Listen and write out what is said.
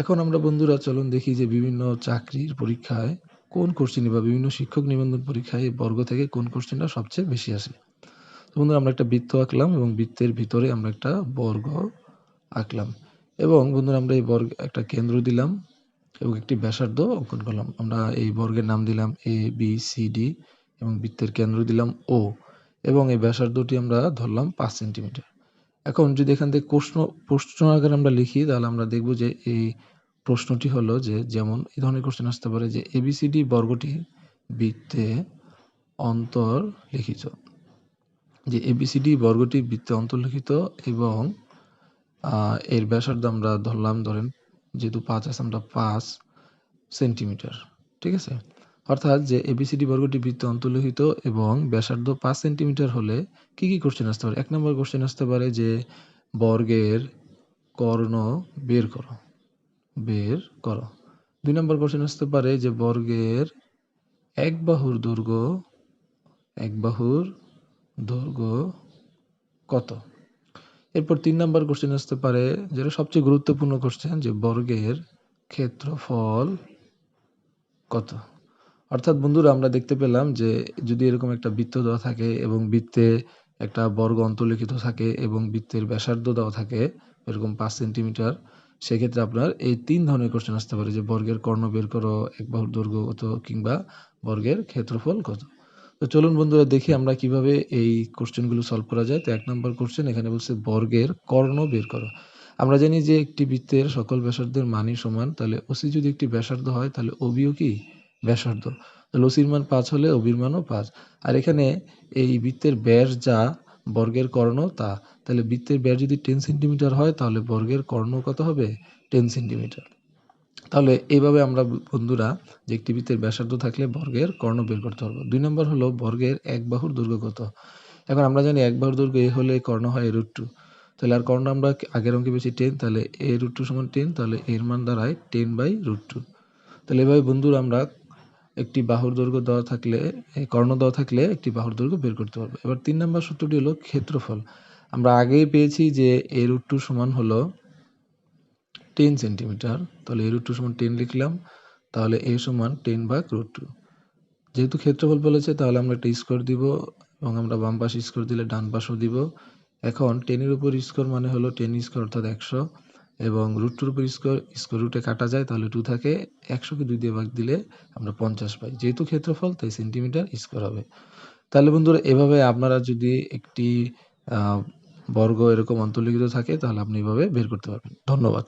এখন আমরা বন্ধুরা চলুন দেখি যে বিভিন্ন চাকরির পরীক্ষায় কোন কোশ্চেনই বা বিভিন্ন শিক্ষক নিবন্ধন পরীক্ষায় এই বর্গ থেকে কোন কোশ্চেনটা সবচেয়ে বেশি আসে। তো বন্ধুরা আমরা একটা বৃত্ত আঁকলাম এবং বৃত্তের ভিতরে আমরা একটা বর্গ আঁকলাম এবং বন্ধুরা আমরা এই বর্গ একটা কেন্দ্র দিলাম এবং একটি ব্যাসার্ধ অঙ্কন করলাম। আমরা এই বর্গের নাম দিলাম ABCD এবং বৃত্তের কেন্দ্র দিলাম O এবং এই ব্যাসার্ধটি আমরা ধরলাম 5 সেন্টিমিটার। এখন যদি এখান থেকে প্রশ্ন আকারে আমরা লিখি তাহলে আমরা দেখব যে এই প্রশ্নটি হলো যে যেমন এই ধরনের কোশ্চেন আসতে পারে যে ABCD বর্গটি বৃত্তে অন্তর্লিখিত, যে ABCD বর্গটি বৃত্তে অন্তর্লিখিত এবং এর ব্যাসার্ধ আমরা ধরেন যেহেতু 5 আছে আমরা 5 সেন্টিমিটার, ঠিক আছে। অর্থাৎ যে ABCD বর্গটি বৃত্তে অন্তর্লিখিত এবং ব্যাসার্ধ 5 সেন্টিমিটার হলে কি কি কোশ্চেন আসতে পারে? 1 নম্বর কোশ্চেন আসতে পারে যে বর্গের কর্ণ বের করো। 2 নম্বর কোশ্চেন আসতে পারে যে বর্গের এক বাহুর দৈর্ঘ্য কত। এরপর 3 নম্বর কোশ্চেন আসতে পারে যেটা সবচেয়ে গুরুত্বপূর্ণ কোশ্চেন যে বর্গের ক্ষেত্রফল কত। অর্থাৎ বন্ধুরা আমরা দেখতে পেলাম যে যদি এরকম একটা বৃত্ত দেওয়া থাকে এবং বৃত্তে একটা বর্গ অন্তর্লিখিত থাকে এবং বৃত্তের ব্যাসার্ধ দেওয়া থাকে এরকম 5 সেন্টিমিটার, সেক্ষেত্রে আপনার এই 3 ধরনের কোশ্চেন আসতে পারে যে বর্গের কর্ণ বের করো, এক বাহুর দৈর্ঘ্য কত, কিংবা বর্গের ক্ষেত্রফল কত। তো চলুন বন্ধুরা দেখি আমরা কিভাবে এই কোশ্চেনগুলো সলভ করা যায়। তো 1 নম্বর কোশ্চেন এখানে বলছে বর্গের কর্ণ বের করো। আমরা জানি যে একটি বৃত্তের সকল ব্যাসার্ধের মানই সমান, তাহলে OC যদি একটি ব্যাসার্ধ হয় তাহলে OBও কি ব্যাসার্ধ। তাহলে OC এর মান 5 হলে OB এর মানও 5। আর এখানে এই বৃত্তের ব্যাস যা বর্গের কর্ণ তা, তাহলে বৃত্তের ব্যাস যদি 10 সেন্টিমিটার হয় তাহলে বর্গের কর্ণ কত হবে 10 সেন্টিমিটার। তাহলে এইভাবে আমরা বন্ধুরা যে একটি বৃত্তের ব্যাসার্ধ থাকলে বর্গের কর্ণ বের করতে পারবো। 2 নম্বর হলো বর্গের এক বাহুর দৈর্ঘ্য কত। এখন আমরা জানি এক বাহুর দৈর্ঘ্য a হলে কর্ণ হয় √2, তাহলে আর কর্ণ আমরা আগের অঙ্কে পেয়েছি 10, তাহলে a√2 সমান 10, তাহলে এর মান দাঁড়ায় 10/√2। তাহলে এভাবে বন্ধুরা আমরা একটি বাহুর দৈর্ঘ্য দেওয়া থাকলে কর্ণ দেওয়া থাকলে একটি বাহুর দৈর্ঘ্য বের করতে পারবো। এবার 3 নম্বর সূত্রটি হলো ক্ষেত্রফল। আমরা আগেই পেয়েছি যে a√2 সমান হলো 10 সেন্টিমিটার, তাহলে a√2 সমান 10 লিখলাম, তাহলে a সমান 10/√2। যেহেতু ক্ষেত্রফল বলেছে তাহলে আমরা একটা স্কোয়ার দিব এবং আমরা বাম পাশে স্কোয়ার দিলে ডান পাশেও দিব। এখন 10 এর উপর স্কোয়ার মানে হলো 10 স্কোয়ার অর্থাৎ 100 এবং √2 এর উপর স্কোয়ার রুটে কাটা যায় তাহলে 2 থাকে, 100কে 2 দিয়ে ভাগ দিলে আমরা 50 পাই। যেহেতু ক্ষেত্রফল তাই সেন্টিমিটার স্কোয়ার হবে। তাহলে বন্ধুরা এভাবে আপনারা যদি একটি বর্গ এরকম অন্তর্লিখিত থাকে তাহলে আপনি এভাবে বের করতে পারবেন। ধন্যবাদ।